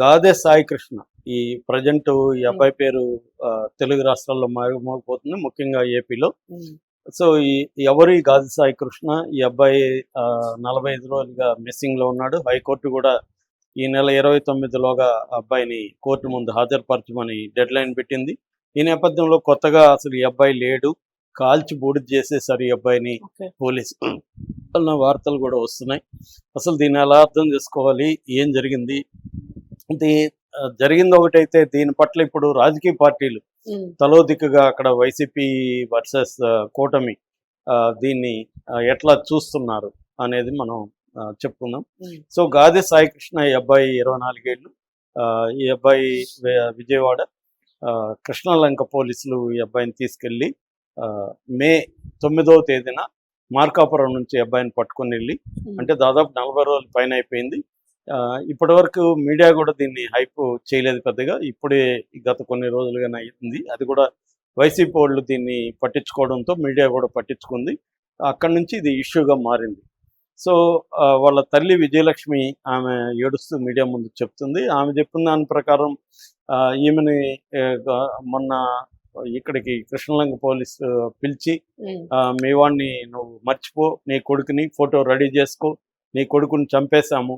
గాదె సాయి కృష్ణ ఈ ప్రజెంట్ ఈ అబ్బాయి పేరు తెలుగు రాష్ట్రాల్లో మారిమోగిపోతుంది, ముఖ్యంగా ఏపీలో. సో ఎవరు ఈ గాదె సాయి కృష్ణ? ఈ అబ్బాయి 45 రోజులుగా మిస్సింగ్లో ఉన్నాడు. హైకోర్టు కూడా ఈ నెల 29లోగా అబ్బాయిని కోర్టు ముందు హాజరుపరచమని డెడ్ లైన్ పెట్టింది. ఈ నేపథ్యంలో కొత్తగా అసలు ఈ అబ్బాయి లేడు, కాల్చి బూడిద చేసేసారు ఈ అబ్బాయిని పోలీసు అన్న వార్తలు కూడా వస్తున్నాయి. అసలు దీన్ని ఎలా అర్థం చేసుకోవాలి, ఏం జరిగింది? ఇది జరిగింది ఒకటైతే, దీని పట్ల ఇప్పుడు రాజకీయ పార్టీలు తలో దిక్కుగా అక్కడ వైసీపీ వర్సెస్ కూటమి దీన్ని ఎట్లా చూస్తున్నారు అనేది మనం చెప్పుకుందాం. సో గాదె సాయి కృష్ణ ఈ అబ్బాయి 24 ఏళ్ళు. ఈ అబ్బాయి విజయవాడ కృష్ణలంక పోలీసులు ఈ అబ్బాయిని తీసుకెళ్ళి మే 9వ తేదీన మార్కాపురం నుంచి అబ్బాయిని పట్టుకుని వెళ్ళి, అంటే దాదాపు 40 రోజుల పైన అయిపోయింది. ఇప్పటి వరకు మీడియా కూడా దీన్ని హైప్ చేయలేదు పెద్దగా. ఇప్పుడే గత కొన్ని రోజులుగానే అయింది. అది కూడా వైసీపీ వాళ్ళు దీన్ని పట్టించుకోవడంతో మీడియా కూడా పట్టించుకుంది. అక్కడి నుంచి ఇది ఇష్యూగా మారింది. సో వాళ్ళ తల్లి విజయలక్ష్మి ఆమె ఏడుస్తూ మీడియా ముందు చెప్తుంది. ఆమె చెప్పిన దాని ప్రకారం ఈమెని మొన్న ఇక్కడికి కృష్ణలంక పోలీసు పిలిచి, మీ వాడిని నువ్వు మర్చిపో, నీ కొడుకుని ఫోటో రెడీ చేసుకో, నీ కొడుకుని చంపేశాము,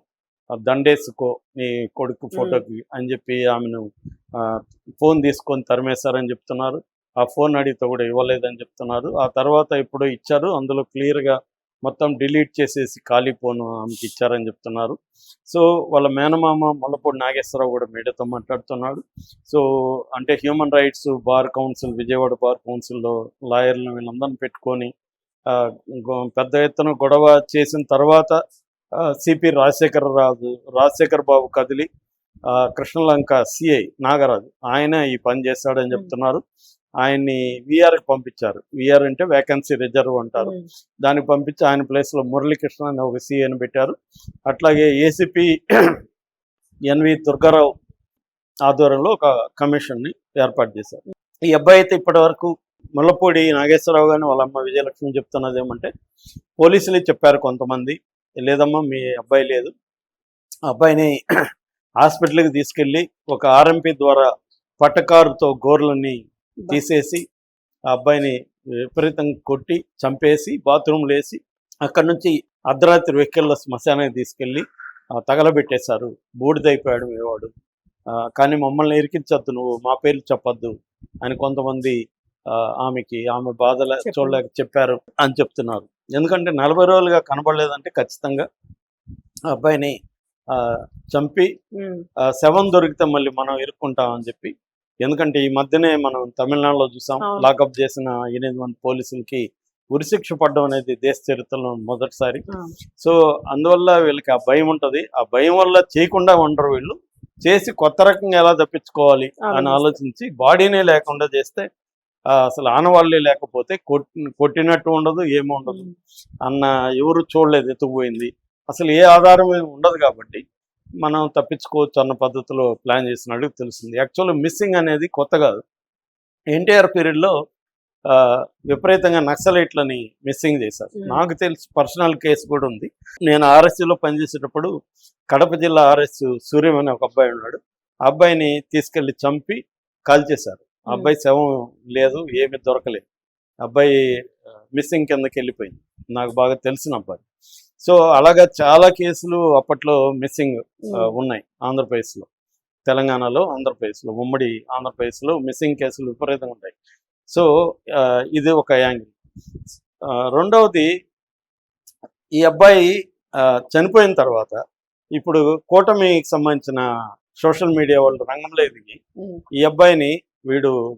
దండేసుకో నీ కొడుకు ఫోటోకి అని చెప్పి ఆమెను ఫోన్ తీసుకొని తరిమేశారని చెప్తున్నారు. ఆ ఫోన్ అడిగితే కూడా ఇవ్వలేదని చెప్తున్నారు. ఆ తర్వాత ఇప్పుడు ఇచ్చారు, అందులో క్లియర్గా మొత్తం డిలీట్ చేసేసి ఖాళీ ఫోన్ ఆమెకి ఇచ్చారని చెప్తున్నారు. సో వాళ్ళ మేనమామ ముల్లపూడి నాగేశ్వరరావు కూడా మీడియాతో మాట్లాడుతున్నాడు. సో అంటే human rights bar council, Vijayawada bar కౌన్సిల్లో లాయర్లను వీళ్ళందరినీ పెట్టుకొని పెద్ద ఎత్తున గొడవ చేసిన తర్వాత సిపి రాజశేఖర్ బాబు కదిలి కృష్ణలంక సిఐ నాగరాజు ఆయన ఈ పని చేస్తాడని చెప్తున్నారు. ఆయన్ని విఆర్కి పంపించారు. విఆర్ అంటే వేకెన్సీ రిజర్వ్ అంటారు. దానికి పంపించి ఆయన ప్లేస్లో మురళీకృష్ణ అని ఒక సిఐని పెట్టారు. అట్లాగే ఏసీపీ ఎన్వి దుర్గారావు ఆధ్వర్యంలో ఒక కమిషన్ని ఏర్పాటు చేశారు. ఈ అబ్బాయి అయితే ఇప్పటి వరకు ముల్లపూడి నాగేశ్వరరావు కానీ వాళ్ళ అమ్మ విజయలక్ష్మి చెప్తున్నది ఏమంటే, పోలీసులే చెప్పారు కొంతమంది, లేదమ్మా మీ అబ్బాయి లేదు, అబ్బాయిని హాస్పిటల్కి తీసుకెళ్ళి ఒక ఆర్ఎంపీ ద్వారా పట్టకారుతో గోర్లని తీసేసి ఆ అబ్బాయిని విపరీతంగా కొట్టి చంపేసి బాత్రూమ్లో వేసి అక్కడి నుంచి అర్ధరాత్రి వెహికల్లో శ్మశానానికి తీసుకెళ్ళి తగలబెట్టేశారు. బూడిదైపోయాడు మీవాడు, కానీ మమ్మల్ని ఇరికించొద్దు, నువ్వు మా పేర్లు చెప్పొద్దు అని కొంతమంది ఆమె బాధలు చూడలేక చెప్పారు అని చెప్తున్నారు. ఎందుకంటే 40 రోజులుగా కనబడలేదంటే ఖచ్చితంగా ఆ అబ్బాయిని చంపి శవం దొరికితే మళ్ళీ మనం ఇరుక్కుంటామని చెప్పి. ఎందుకంటే ఈ మధ్యనే మనం తమిళనాడులో చూసాం, లాకప్ చేసిన 8 మంది పోలీసులకి ఉరిశిక్ష పడడం అనేది దేశ చరిత్రలో మొదటిసారి. సో అందువల్ల వీళ్ళకి ఆ భయం ఉంటుంది. ఆ భయం వల్ల చేయకుండా ఉండరు వీళ్ళు, చేసి కొత్త రకంగా ఎలా తప్పించుకోవాలి అని ఆలోచించి బాడీనే లేకుండా చేస్తే, అసలు ఆనవాళ్ళే లేకపోతే కొట్టినట్టు ఉండదు, ఏముండదు అన్న ఎవరు చూడలేదు, ఎత్తుకుపోయింది అసలు ఏ ఆధారం ఉండదు కాబట్టి మనం తప్పించుకోవచ్చు అన్న పద్ధతిలో ప్లాన్ చేసినట్టు తెలిసింది. యాక్చువల్లీ మిస్సింగ్ అనేది కొత్త కాదు. ఎన్టీఆర్ పీరియడ్లో విపరీతంగా నక్సలైట్లని మిస్సింగ్ చేశారు. నాకు తెలిసి పర్సనల్ కేసు కూడా ఉంది. నేను ఆర్ఎస్సీలో పనిచేసేటప్పుడు కడప జిల్లా ఆర్ఎస్ సూర్యం అనే ఒక అబ్బాయి ఉన్నాడు. ఆ అబ్బాయిని తీసుకెళ్లి చంపి కాల్చేశారు. ఆ అబ్బాయి శవం లేదు, ఏమీ దొరకలేదు. అబ్బాయి మిస్సింగ్ కిందకి వెళ్ళిపోయింది. నాకు బాగా తెలిసిన అబ్బాయి. సో అలాగా చాలా కేసులు అప్పట్లో మిస్సింగ్ ఉన్నాయి ఆంధ్రప్రదేశ్లో, తెలంగాణలో, ఆంధ్రప్రదేశ్లో, ఉమ్మడి ఆంధ్రప్రదేశ్లో మిస్సింగ్ కేసులు విపరీతంగా ఉంటాయి. సో ఇది ఒక యాంగిల్. రెండవది, ఈ అబ్బాయి చనిపోయిన తర్వాత ఇప్పుడు కూటమికి సంబంధించిన సోషల్ మీడియా వాళ్ళు రంగంలో ఎదిగి ఈ అబ్బాయిని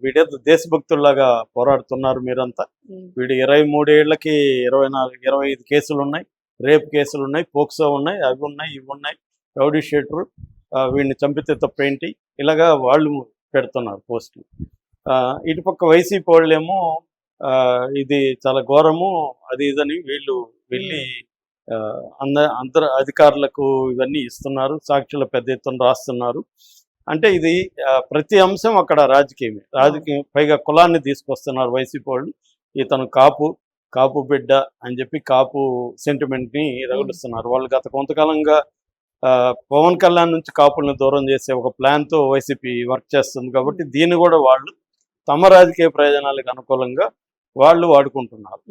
వీడేదో దేశభక్తుల్లాగా పోరాడుతున్నారు మీరంతా, వీడు 23 ఏళ్లకి 25 కేసులు ఉన్నాయి, రేప్ కేసులు ఉన్నాయి, పోక్సో ఉన్నాయి, అవి ఉన్నాయి, ఇవి ఉన్నాయి, రౌడీ షీటరు, వీడిని చంపితే తప్పేంటి, ఇలాగా వాళ్ళు పెడుతున్నారు పోస్టులు. ఇటుపక్క వైసీపీ వాళ్ళేమో ఇది చాలా ఘోరము అది ఇదని వీళ్ళు వెళ్ళి అందరు అధికారులకు ఇవన్నీ ఇస్తున్నారు, సాక్షులు పెద్ద ఎత్తున రాస్తున్నారు. అంటే ఇది ప్రతి అంశం అక్కడ రాజకీయం, పైగా కులాన్ని తీసుకొస్తున్నారు వైసీపీ వాళ్ళు. ఇతను కాపు బిడ్డ అని చెప్పి కాపు సెంటిమెంట్ని రగులుస్తున్నారు. వాళ్ళు గత కొంతకాలంగా పవన్ కళ్యాణ్ నుంచి కాపులను దూరం చేసే ఒక ప్లాన్ తో వైసీపీ వర్క్ చేస్తుంది కాబట్టి దీన్ని కూడా వాళ్ళు తమ రాజకీయ ప్రయోజనాలకు అనుకూలంగా వాళ్ళు వాడుకుంటున్నారు.